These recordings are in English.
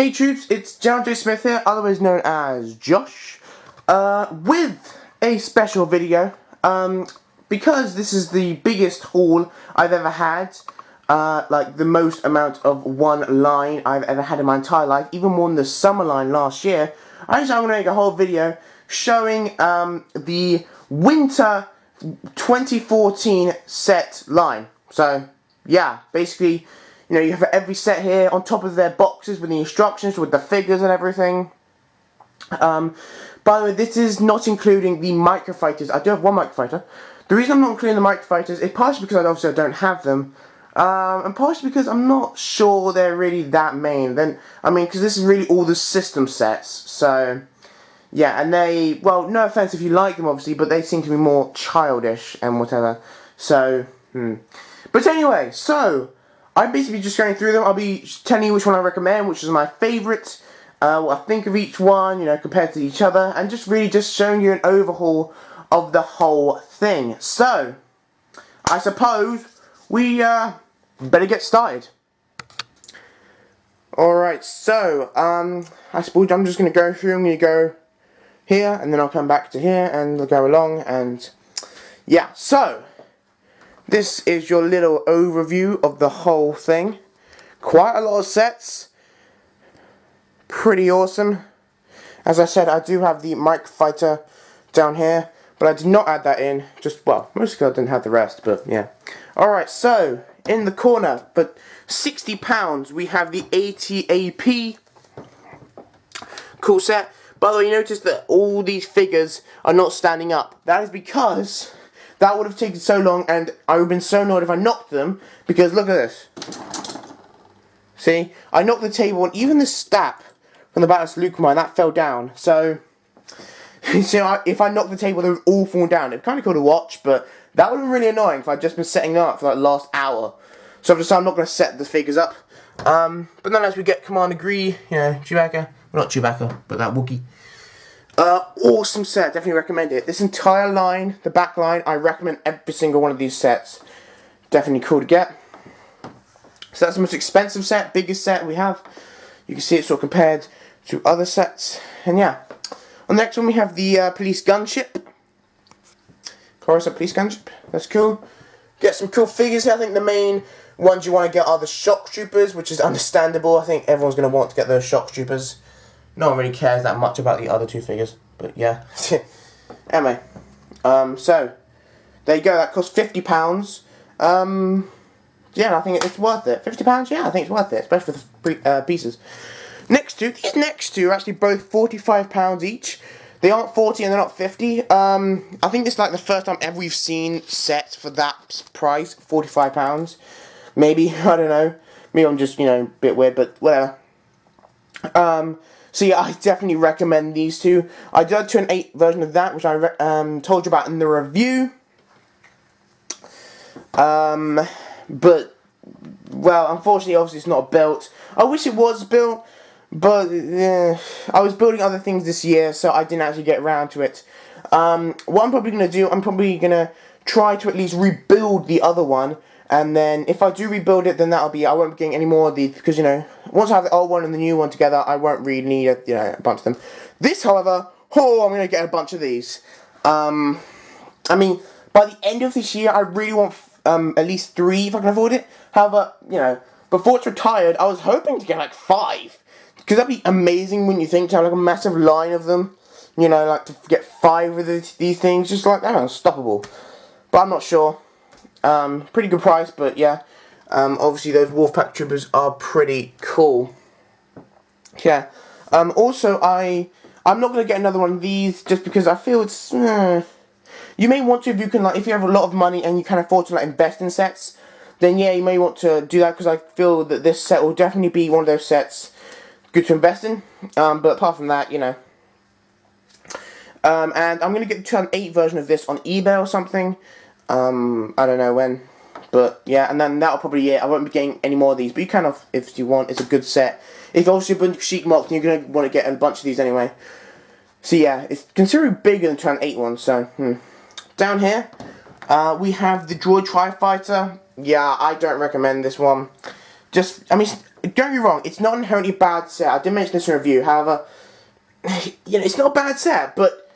Hey troops, it's GeneralJSmith here, otherwise known as Josh, with a special video, because this is the biggest haul I've ever had, like the most amount of one line I've ever had in my entire life, even more than the summer line last year. I'm going to make a whole video showing the winter 2014 set line. So, yeah, basically, you know, you have every set here on top of their boxes with the instructions, with the figures and everything. By the way, this is not including the microfighters. I do have one microfighter. The reason I'm not including the microfighters is partially because I don't have them, and partially because I'm not sure they're really that main. Because this is really all the system sets, so yeah, and they, well, no offense if you like them obviously, but they seem to be more childish and whatever, so, But anyway, so I'm basically just going through them. I'll be telling you which one I recommend, which is my favourite, what I think of each one, you know, compared to each other, and just really just showing you an overhaul of the whole thing. So, I suppose we better get started. Alright, so, I suppose I'm just going to go through, I'm going to go here, and then I'll come back to here, and we'll go along, and yeah, so this is your little overview of the whole thing. Quite a lot of sets. Pretty awesome. As I said, I do have the microfighter down here, but I did not add that in. Just, well, mostly because I didn't have the rest, but yeah. Alright, so, in the corner, but £60, we have the ATAP. Cool set. By the way, you notice that all these figures are not standing up. That is because that would have taken so long, and I would have been so annoyed if I knocked them, because look at this. See? I knocked the table, and even the stap from the Battle of Salukmine, that fell down. So, if I knocked the table, they would all fall down. It's kind of cool to watch, but that would have been really annoying if I'd just been setting them up for like the last hour. So I've decided I'm not going to set the figures up. But then as we get Commander Gree, you know, Chewbacca. Well, not Chewbacca, but that Wookiee. Awesome set, definitely recommend it. This entire line, the back line, I recommend every single one of these sets. Definitely cool to get. So that's the most expensive set, biggest set we have. You can see it sort of compared to other sets. And yeah. On the next one we have the police gunship. Coruscant police gunship. That's cool. Get some cool figures here. I think the main ones you want to get are the shock troopers, which is understandable. I think everyone's going to want to get those shock troopers. No one really cares that much about the other two figures, but yeah. Anyway, so there you go. That costs £50. Yeah, I think it's worth it. £50? Yeah, I think it's worth it, especially for the pieces. These next two are actually both £45 each. They aren't 40 and they're not 50. I think this is like the first time ever we've seen sets for that price, £45. Maybe, I don't know. Maybe I'm just, you know, a bit weird, but whatever. So yeah, I definitely recommend these two. I did to an 8 version of that, which I told you about in the review. But, well, unfortunately, obviously it's not built. I wish it was built, but I was building other things this year, so I didn't actually get around to it. What I'm probably going to do, I'm probably going to try to at least rebuild the other one. And then, if I do rebuild it, then that'll be, I won't be getting any more of these, because, you know, once I have the old one and the new one together, I won't really need, a bunch of them. This, however, I'm going to get a bunch of these. I mean, by the end of this year, I really want, at least 3, if I can afford it. However, you know, before it's retired, I was hoping to get, like, 5. Because that'd be amazing, wouldn't you think, to have, like, a massive line of them. You know, like, to get 5 of these things, just like that, unstoppable. But I'm not sure. Pretty good price, but yeah. Obviously those Wolfpack troopers are pretty cool. Yeah. Also, I'm not going to get another one of these, just because I feel it's, you may want to, if you can, like, if you have a lot of money and you can afford to, like, invest in sets, then yeah, you may want to do that, because I feel that this set will definitely be one of those sets good to invest in. But apart from that, you know. And I'm going to get to an 8 version of this on eBay or something. I don't know when, but yeah, and then that'll probably, I won't be getting any more of these, but you can, if you want. It's a good set. If you're also a bunch of Sheik Mock, then you're going to want to get a bunch of these anyway. So yeah, it's considerably bigger than Tran 8 one, so, Down here, we have the Droid Tri-Fighter. Yeah, I don't recommend this one. I mean, don't get me wrong, it's not an inherently bad set. I did mention this in a review, however, it's not a bad set, but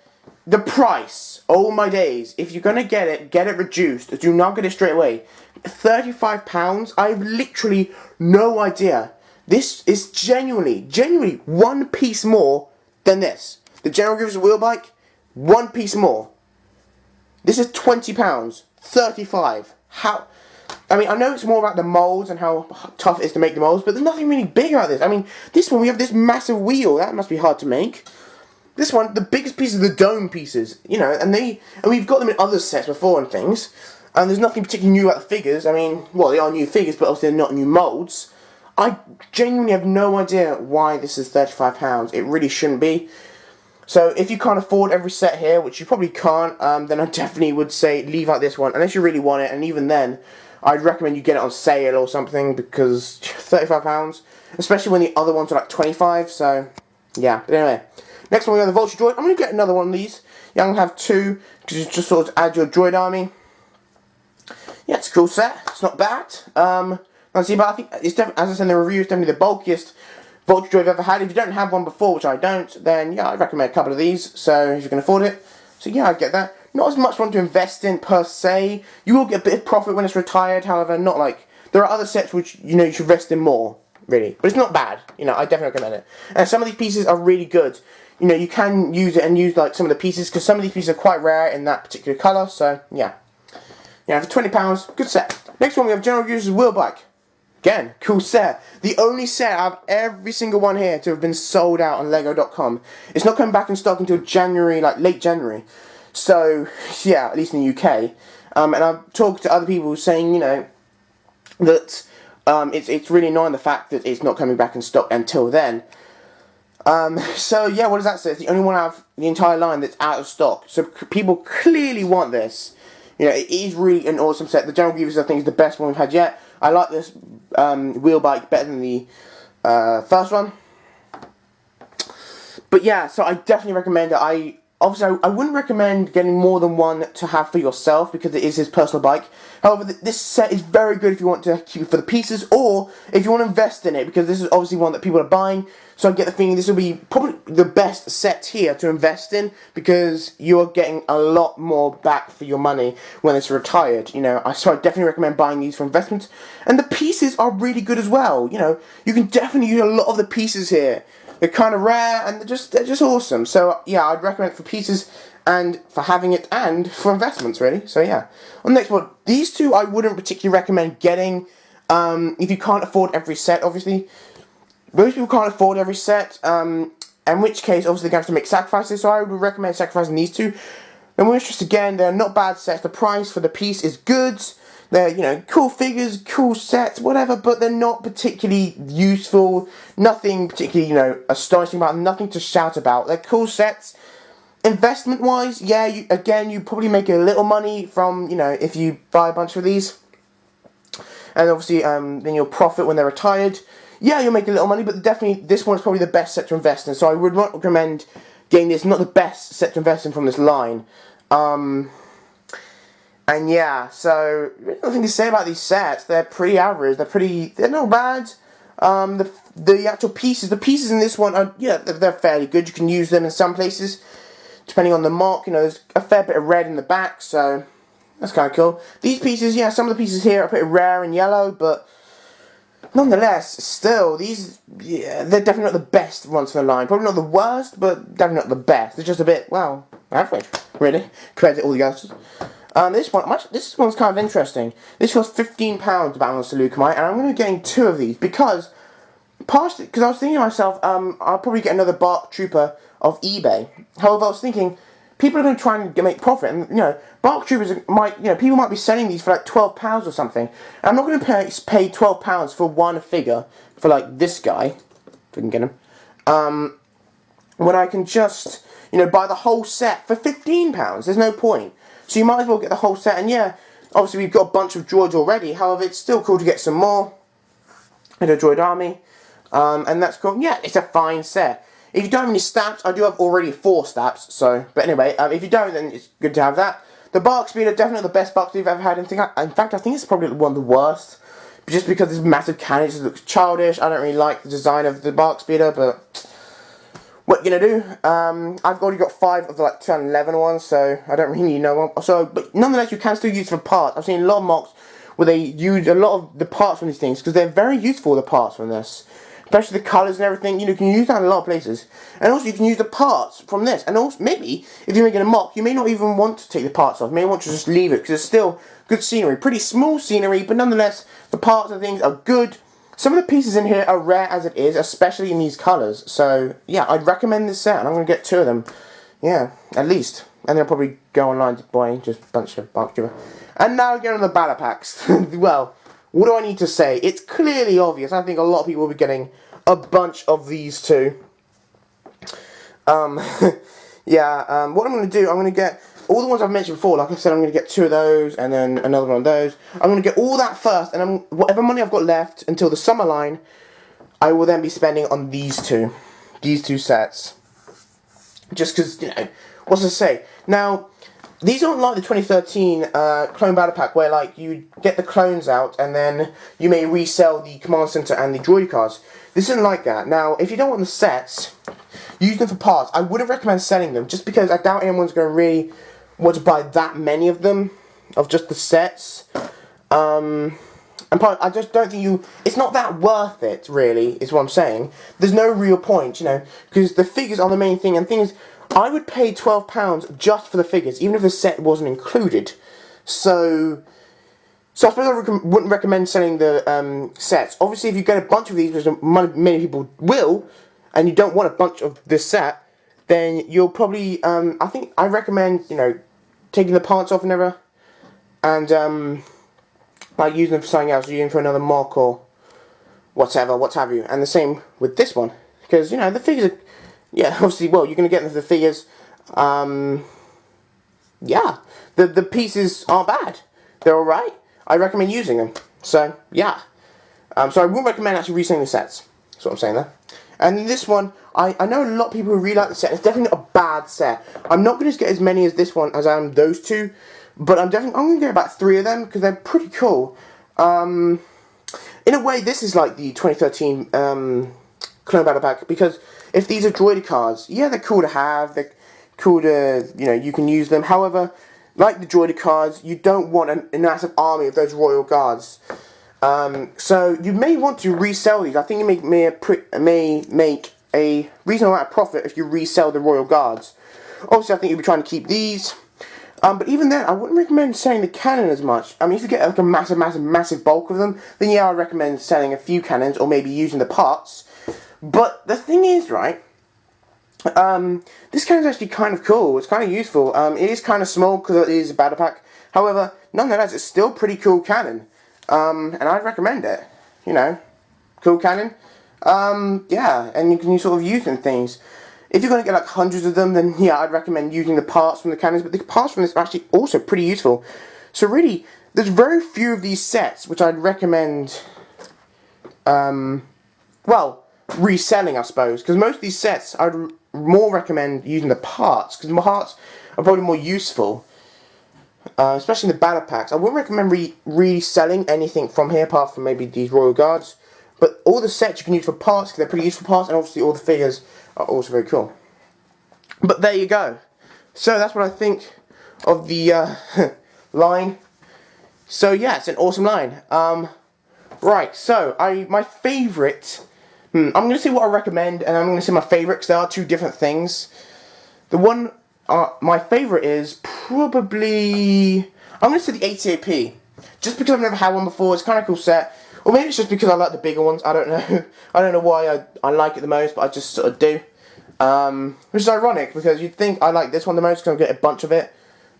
the price, oh my days, if you're going to get it reduced. Do not get it straight away. £35, I have literally no idea. This is genuinely one piece more than this. The GeneralJSmith wheel bike, one piece more. This is £20, 35. How? I mean, I know it's more about the molds and how tough it is to make the molds, but there's nothing really big about this. I mean, this one, we have this massive wheel. That must be hard to make. This one, the biggest piece is the dome pieces, you know, and we've got them in other sets before and things, and there's nothing particularly new about the figures. I mean, well, they are new figures, but obviously they're not new molds. I genuinely have no idea why this is £35. It really shouldn't be. So if you can't afford every set here, which you probably can't, then I definitely would say leave out this one, unless you really want it, and even then, I'd recommend you get it on sale or something, because £35, especially when the other ones are like 25, so, yeah. But anyway, next one we have the Vulture Droid. I'm going to get another one of these. Yeah, I'm going to have two, because just sort of add your droid army. Yeah, it's a cool set. It's not bad. Let's see, but I think it's definitely, as I said in the review, it's definitely the bulkiest Vulture Droid I've ever had. If you don't have one before, which I don't, then yeah, I'd recommend a couple of these, so if you can afford it. So yeah, I'd get that. Not as much one to invest in per se. You will get a bit of profit when it's retired, however, not like, there are other sets which, you know, you should invest in more, really. But it's not bad, you know, I definitely recommend it. And some of these pieces are really good. You know, you can use it and use like some of the pieces, because some of these pieces are quite rare in that particular colour, so yeah. Yeah, for £20, good set. Next one we have GeneralJSmith wheel bike. Again, cool set. The only set out of every single one here to have been sold out on Lego.com. It's not coming back in stock until January, like late January. So, yeah, at least in the UK. And I've talked to other people saying, you know, that it's really annoying the fact that it's not coming back in stock until then. So, yeah, what does that say? It's the only one out of the entire line that's out of stock. So, people clearly want this. You know, it is really an awesome set. The GeneralJSmith, I think, is the best one we've had yet. I like this wheel bike better than the first one. But yeah, so I definitely recommend it. Obviously, I wouldn't recommend getting more than one to have for yourself, because it is his personal bike. However, this set is very good if you want to keep it for the pieces, or if you want to invest in it, because this is obviously one that people are buying. So I get the feeling this will be probably the best set here to invest in, because you're getting a lot more back for your money when it's retired. You know, so I definitely recommend buying these for investment. And the pieces are really good as well. You know, you can definitely use a lot of the pieces here. They're kind of rare, and they're just awesome. So yeah, I'd recommend it for pieces and for having it and for investments, really. So yeah. On the next one, these two I wouldn't particularly recommend getting if you can't afford every set, obviously. Most people can't afford every set, in which case, obviously, they're going to have to make sacrifices, so I would recommend sacrificing these two. And we're just, again, they're not bad sets. The price for the piece is good. They're, you know, cool figures, cool sets, whatever, but they're not particularly useful. Nothing particularly, you know, astonishing about them. Nothing to shout about. They're cool sets. Investment-wise, yeah, you probably make a little money from, you know, if you buy a bunch of these. And obviously, then you'll profit when they're retired. Yeah, you'll make a little money, but definitely this one is probably the best set to invest in. So I would not recommend getting this. Not the best set to invest in from this line. And yeah, so nothing to say about these sets. They're pretty average. They're not bad. The actual pieces, the pieces in this one are, yeah, they're fairly good. You can use them in some places, depending on the mark. You know, there's a fair bit of red in the back, so that's kind of cool. These pieces, yeah, some of the pieces here are pretty rare and yellow, but nonetheless, still, these, yeah, they're definitely not the best ones for the line. Probably not the worst, but definitely not the best. They're just a bit, well, average, really, compared to all the others. This one's kind of interesting. This costs £15 to balance the Lucamite, and I'm going to be getting two of these, because I was thinking to myself, I'll probably get another Bark Trooper of eBay. However, I was thinking, people are going to try and make profit, and, you know, Bark Troopers might, you know, people might be selling these for like £12 or something. And I'm not going to pay £12 for one figure, for like this guy, if we can get him, when I can just, you know, buy the whole set for £15. There's no point. So you might as well get the whole set, and yeah, obviously we've got a bunch of droids already, however, it's still cool to get some more in a droid army, and that's cool. Yeah, it's a fine set. If you don't have any stabs, I do have already 4 stabs, so, but anyway, if you don't, then it's good to have that. The Bark Speed are definitely the best Bark Speed I've ever had. In fact, I think it's probably one of the worst, just because this massive cannon just looks childish. I don't really like the design of the bark speeder, but what you gonna do? I've already got 5 of the like 2011 ones, so I don't really know one. So, but nonetheless, you can still use it for parts. I've seen a lot of mocks where they use a lot of the parts from these things because they're very useful. The parts from this, especially the colours and everything. You know, you can use that in a lot of places, and also you can use the parts from this. And also, maybe if you're making a mock, you may not even want to take the parts off. You may want to just leave it because it's still good scenery, pretty small scenery, but nonetheless, the parts and things are good. Some of the pieces in here are rare as it is, especially in these colours. So, yeah, I'd recommend this set, and I'm going to get 2 of them. Yeah, at least. And then I'll probably go online to buy just a bunch of bark stripper. And now we get on the battle packs. Well, what do I need to say? It's clearly obvious. I think a lot of people will be getting a bunch of these too. Yeah, what I'm going to do, I'm going to get all the ones I've mentioned before. Like I said, I'm going to get 2 of those, and then another one of those. I'm going to get all that first, and whatever money I've got left until the summer line, I will then be spending on these two sets. Just because, you know, what's to say? Now, these aren't like the 2013 Clone Battle Pack, where like you get the clones out, and then you may resell the Command Center and the Droid cards. This isn't like that. Now, if you don't want the sets, use them for parts. I wouldn't recommend selling them, just because I doubt anyone's going to really want to buy that many of them, of just the sets. And I just don't think it's not that worth it, really, is what I'm saying. There's no real point, you know, because the figures are the main thing, and things, I would pay £12 just for the figures, even if the set wasn't included. So I suppose I wouldn't recommend selling the sets. Obviously, if you get a bunch of these, which many people will, and you don't want a bunch of this set, then you'll probably, I recommend, you know, taking the parts off and everything, and, like using them for something else, using them for another mock or whatever, what have you. And the same with this one, because, you know, the figures are, yeah, obviously, well, you're going to get the figures, yeah, the pieces aren't bad, they're alright, I recommend using them, so, yeah. So I wouldn't recommend actually reselling the sets, that's what I'm saying there. And this one, I know a lot of people who really like the set. It's definitely not a bad set. I'm not going to get as many as this one as I am those two, but I'm going to get about 3 of them because they're pretty cool. In a way, this is like the 2013 Clone Battle Pack, because if these are Droid cards, yeah, they're cool to have. They're cool to, you know, you can use them. However, like the Droid cards, you don't want a massive army of those Royal Guards. So you may want to resell these. I think you may make a reasonable amount of profit if you resell the Royal Guards. Obviously, I think you'll be trying to keep these. But even then, I wouldn't recommend selling the cannon as much. I mean, if you get like a massive bulk of them, then yeah, I recommend selling a few cannons or maybe using the parts. But the thing is, right, this cannon's actually kind of cool. It's kind of useful. It is kind of small because it is a battle pack. However, nonetheless, it's still a pretty cool cannon. And I'd recommend it. You know, cool cannon. Yeah, and you can sort of use them things. If you're going to get like hundreds of them, then yeah, I'd recommend using the parts from the cannons. But the parts from this are actually also pretty useful. So really, there's very few of these sets which I'd recommend, well, reselling, I suppose. Because most of these sets, I'd more recommend using the parts. Because the parts are probably more useful. Especially in the battle packs. I wouldn't recommend reselling anything from here apart from maybe these Royal Guards. But all the sets you can use for parts because they're pretty useful parts, and obviously all the figures are also very cool. But there you go. So that's what I think of the line. So yeah, it's an awesome line. Right, so my favourite, I'm going to say what I recommend, and I'm going to say my favourite because there are 2 different things. The one, my favourite is probably, I'm going to say the 88p. Just because I've never had one before, it's kind of a cool set. Or maybe it's just because I like the bigger ones, I don't know. I don't know why I like it the most, but I just sort of do. Which is ironic, because you'd think I like this one the most because I'm getting a bunch of it.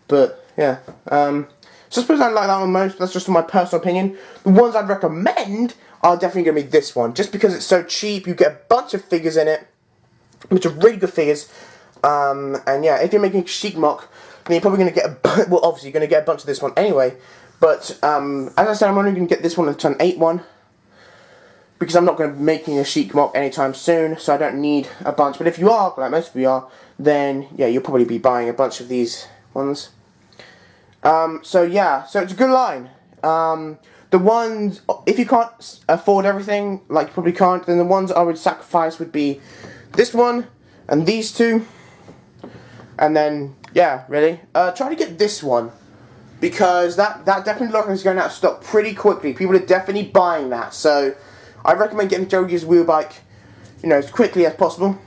But, yeah. So I suppose I like that one most, that's just my personal opinion. The ones I'd recommend are definitely going to be this one. Just because it's so cheap, you get a bunch of figures in it, which are really good figures. And yeah, if you're making a chic mock, then you're probably going to get well, obviously you're going to get a bunch of this one anyway. But, as I said, I'm only going to get this one, the Turn 8 one. Because I'm not going to be making a chic mock anytime soon, so I don't need a bunch. But if you are, like most of you are, then, yeah, you'll probably be buying a bunch of these ones. So yeah, so it's a good line. The the ones, if you can't afford everything, like you probably can't, then the ones I would sacrifice would be this one and these two. And then, yeah, really. Try to get this one, because that definitely looks like it's going out of stock pretty quickly. People are definitely buying that, so I recommend getting Jody's wheel bike, you know, as quickly as possible.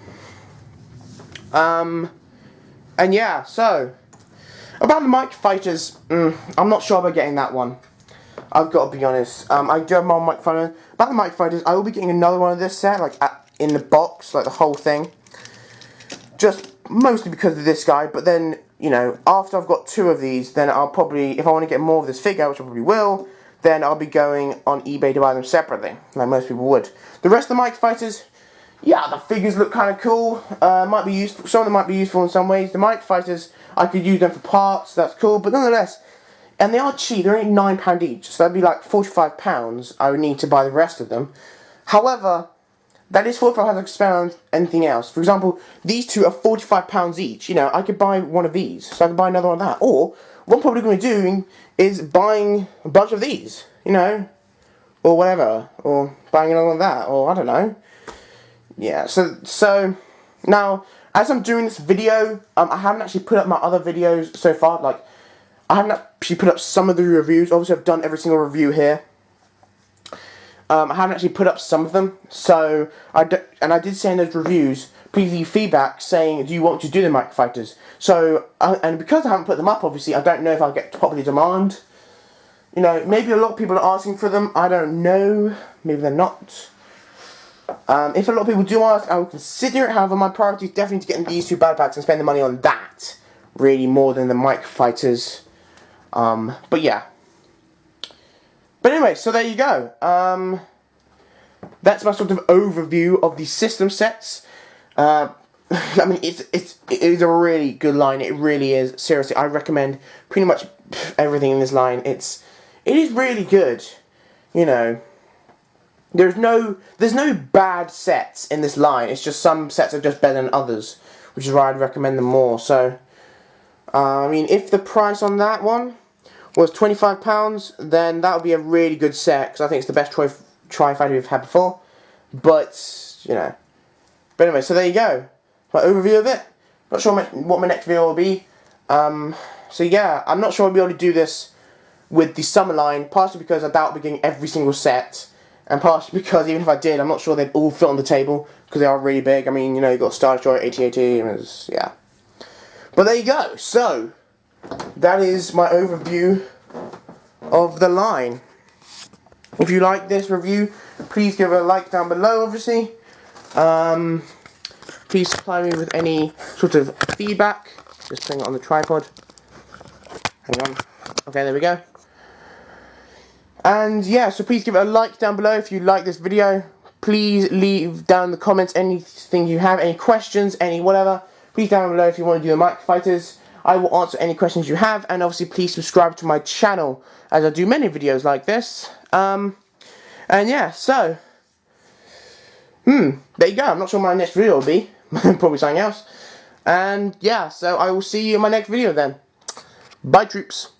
And yeah, so about the mic fighters, I'm not sure about getting that one. I've got to be honest. I do have my mic fighter. About the mic fighters, I will be getting another one of this set, like in the box, like the whole thing. Just mostly because of this guy, but then, you know, after I've got 2 of these, then I'll probably, if I want to get more of this figure, which I probably will, then I'll be going on eBay to buy them separately, like most people would. The rest of the mic fighters, yeah, the figures look kind of cool. Might be useful. Some of them might be useful in some ways. The mic fighters, I could use them for parts. That's cool, but nonetheless, and they are cheap. They're only £9 each, so that'd be like £45. I would need to buy the rest of them. However, that is £45 to spend on anything else. For example, these 2 are £45 each. You know, I could buy one of these, so I could buy another one of that. Or what I'm probably going to do is buying a bunch of these. You know, or whatever, or buying another one of that, or I don't know. Yeah, so now, as I'm doing this video, I haven't actually put up my other videos so far. Like, I haven't actually put up some of the reviews. Obviously, I've done every single review here. I haven't actually put up some of them. So, I did say in those reviews, please leave feedback saying, do you want to do the mic fighters? So, and because I haven't put them up, obviously, I don't know if I'll get popular demand. You know, maybe a lot of people are asking for them. I don't know. Maybe they're not. If a lot of people do ask, I will consider it. However, my priority is definitely to get these 2 battle packs and spend the money on that, really, more than the mic fighters. But yeah. But anyway, so there you go. That's my sort of overview of the system sets. I mean, it is a really good line. It really is. Seriously, I recommend pretty much everything in this line. It is really good. You know. There's no bad sets in this line. It's just some sets are just better than others, which is why I'd recommend them more. So, I mean, if the price on that one was £25, then that would be a really good set, because I think it's the best Tri-Fighter we've had before. But, you know. But anyway, so there you go. My overview of it. Not sure what my next video will be. So yeah, I'm not sure I'll be able to do this with the summer line, partially because I doubt I'll be getting every single set. And partially because even if I did, I'm not sure they'd all fit on the table, because they are really big. I mean, you know, you've got Star Destroyer, AT-AT, and it's, yeah. But there you go. So, that is my overview of the line. If you like this review, please give it a like down below, obviously. Please supply me with any sort of feedback. Just putting it on the tripod. Hang on. Okay, there we go. And yeah, so please give it a like down below if you like this video. Please leave down in the comments anything you have, any questions, any whatever. Please down below if you want to do the mic fighters. I will answer any questions you have, and obviously please subscribe to my channel as I do many videos like this. And yeah, so there you go. I'm not sure what my next video will be. Probably something else. And yeah, so I will see you in my next video then. Bye, troops.